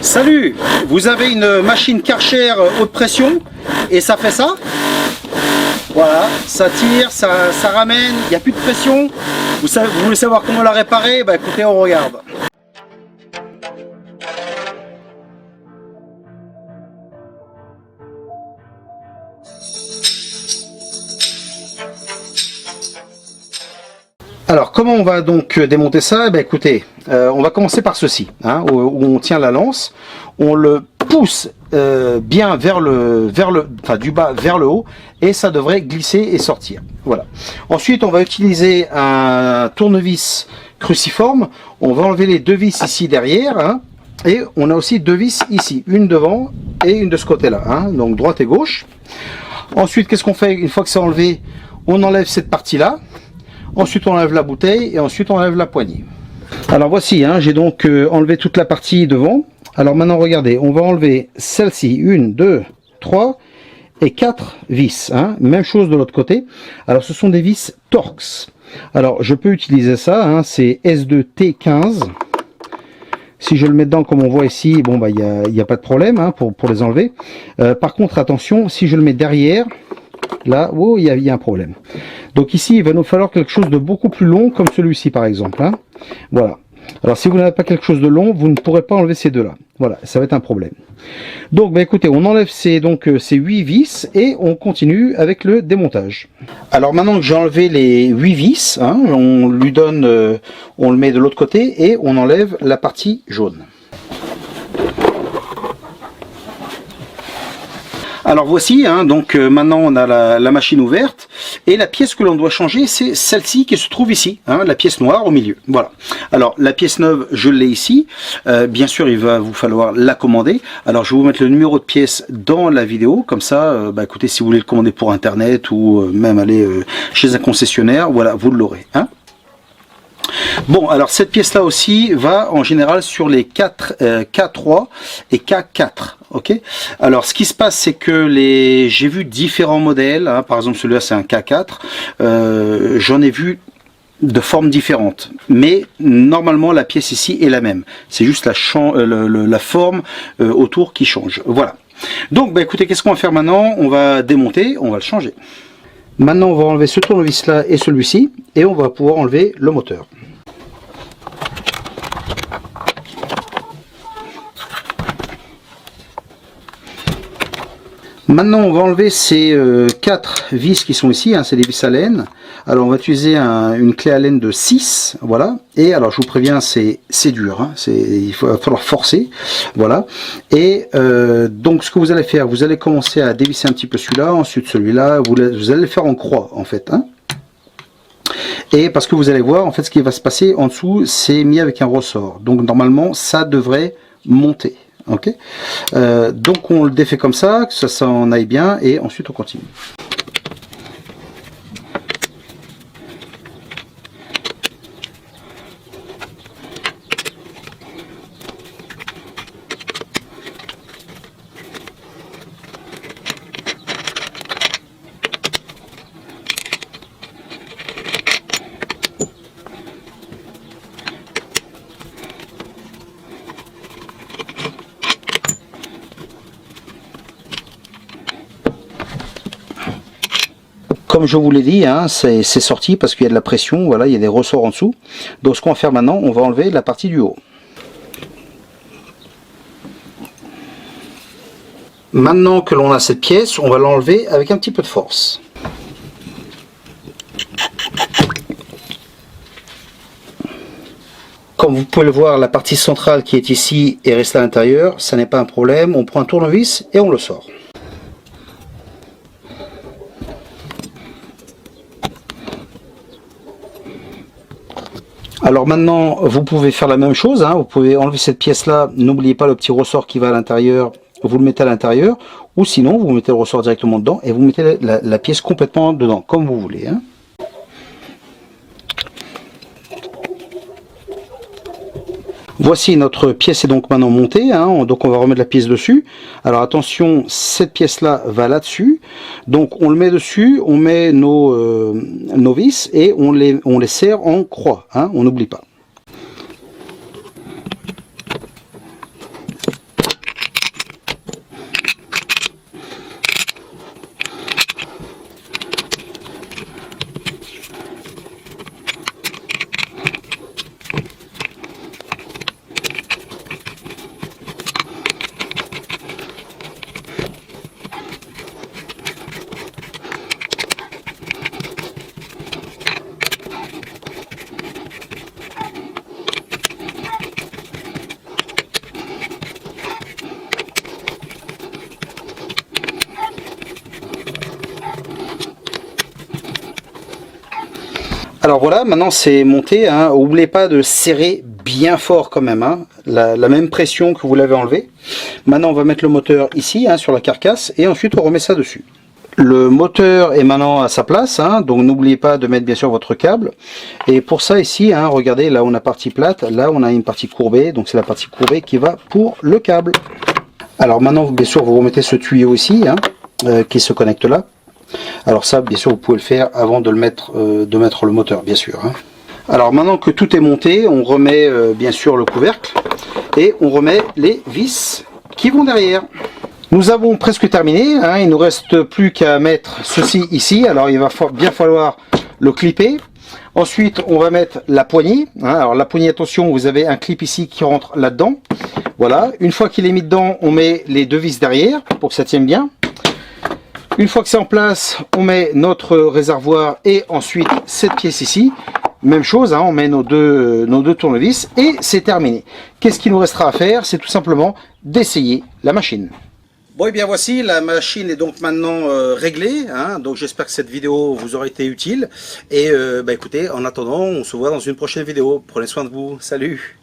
Salut, vous avez une machine Karcher haute pression et ça fait ça. Voilà, ça tire, ça ramène, il n'y a plus de pression. Vous voulez savoir comment la réparer? Bah écoutez, on regarde. Alors, comment on va donc démonter ça? Eh bien, écoutez, on va commencer par ceci, hein, où on tient la lance, on le pousse bien du bas vers le haut, et ça devrait glisser et sortir. Voilà. Ensuite, on va utiliser un tournevis cruciforme. On va enlever les deux vis ici derrière, hein, et on a aussi deux vis ici, une devant et une de ce côté-là, hein, donc droite et gauche. Ensuite, qu'est-ce qu'on fait une fois que c'est enlevé? On enlève cette partie-là. Ensuite on enlève la bouteille et ensuite on enlève la poignée. Alors voici, hein, j'ai donc enlevé toute la partie devant. Alors maintenant regardez, on va enlever celle-ci, 1, 2, 3 et 4 vis. Hein. Même chose de l'autre côté. Alors ce sont des vis Torx. Alors je peux utiliser ça, hein, c'est S2T15. Si je le mets dedans comme on voit ici, bon bah il n'y a pas de problème, hein, pour les enlever. Par contre attention, si je le mets derrière, là, oh, il y a un problème. Donc ici, il va nous falloir quelque chose de beaucoup plus long, comme celui-ci par exemple. Hein. Voilà. Alors si vous n'avez pas quelque chose de long, vous ne pourrez pas enlever ces deux-là. Voilà, ça va être un problème. Donc bah, écoutez, on enlève ces 8 vis et on continue avec le démontage. Alors maintenant que j'ai enlevé les 8 vis, hein, on le met de l'autre côté et on enlève la partie jaune. Alors voici, hein, donc maintenant on a la machine ouverte et la pièce que l'on doit changer, c'est celle-ci qui se trouve ici, hein, la pièce noire au milieu. Voilà. Alors la pièce neuve, je l'ai ici. Bien sûr, il va vous falloir la commander. Alors je vais vous mettre le numéro de pièce dans la vidéo, comme ça, bah, écoutez, si vous voulez le commander pour internet ou même aller chez un concessionnaire, voilà, vous l'aurez. Hein. Bon, alors cette pièce-là aussi va en général sur les K3 et K4. Ok. Alors ce qui se passe, c'est que j'ai vu différents modèles. Hein, par exemple, celui-là c'est un K4. J'en ai vu de formes différentes, mais normalement la pièce ici est la même. C'est juste la forme autour qui change. Voilà. Donc, bah, écoutez, qu'est-ce qu'on va faire maintenant? On va démonter, on va le changer. Maintenant, on va enlever ce tournevis-là et celui-ci, et on va pouvoir enlever le moteur. Maintenant, on va enlever ces 4 vis qui sont ici, hein, c'est des vis à laine. Alors, on va utiliser une clé à laine de 6, voilà. Et alors, je vous préviens, c'est dur, hein, il va falloir forcer, voilà. Et donc, ce que vous allez faire, vous allez commencer à dévisser un petit peu celui-là, ensuite celui-là, vous allez le faire en croix, en fait, hein. Et parce que vous allez voir, en fait, ce qui va se passer en dessous, c'est mis avec un ressort. Donc, normalement, ça devrait monter. Ok, donc on le défait comme ça, que ça s'en aille bien, et ensuite on continue. Comme je vous l'ai dit, hein, c'est sorti parce qu'il y a de la pression, voilà, il y a des ressorts en dessous. Donc ce qu'on va faire maintenant, on va enlever la partie du haut. Maintenant que l'on a cette pièce, on va l'enlever avec un petit peu de force. Comme vous pouvez le voir, la partie centrale qui est ici est restée à l'intérieur, ça n'est pas un problème. On prend un tournevis et on le sort. Alors maintenant, vous pouvez faire la même chose, hein, vous pouvez enlever cette pièce-là, n'oubliez pas le petit ressort qui va à l'intérieur, vous le mettez à l'intérieur, ou sinon vous mettez le ressort directement dedans et vous mettez la pièce complètement dedans, comme vous voulez. Hein. Voici notre pièce est donc maintenant montée, hein, donc on va remettre la pièce dessus. Alors attention, cette pièce là va là-dessus, donc on le met dessus, on met nos vis et on les serre en croix, hein, on n'oublie pas. Alors voilà, maintenant c'est monté, hein. N'oubliez pas de serrer bien fort quand même, hein. La même pression que vous l'avez enlevé. Maintenant on va mettre le moteur ici, hein, sur la carcasse, et ensuite on remet ça dessus. Le moteur est maintenant à sa place, hein, donc n'oubliez pas de mettre bien sûr votre câble. Et pour ça ici, hein, regardez, là on a partie plate, là on a une partie courbée, donc c'est la partie courbée qui va pour le câble. Alors maintenant bien sûr vous remettez ce tuyau ici, hein, qui se connecte là. Alors ça bien sûr vous pouvez le faire avant de mettre le moteur bien sûr, hein. Alors maintenant que tout est monté, on remet bien sûr le couvercle et on remet les vis qui vont derrière. Nous avons presque terminé, hein, il ne nous reste plus qu'à mettre ceci ici. Alors il va bien falloir le clipper. Ensuite on va mettre la poignée, hein. Alors la poignée, attention, vous avez un clip ici qui rentre là-dedans. Voilà, une fois qu'il est mis dedans, on met les deux vis derrière pour que ça tienne bien. Une fois que c'est en place, on met notre réservoir et ensuite cette pièce ici. Même chose, hein, on met nos deux tournevis et c'est terminé. Qu'est-ce qu'il nous restera à faire? C'est tout simplement d'essayer la machine. Bon, et bien voici, la machine est donc maintenant réglée, hein, donc j'espère que cette vidéo vous aura été utile. Et écoutez, en attendant, on se voit dans une prochaine vidéo. Prenez soin de vous, salut!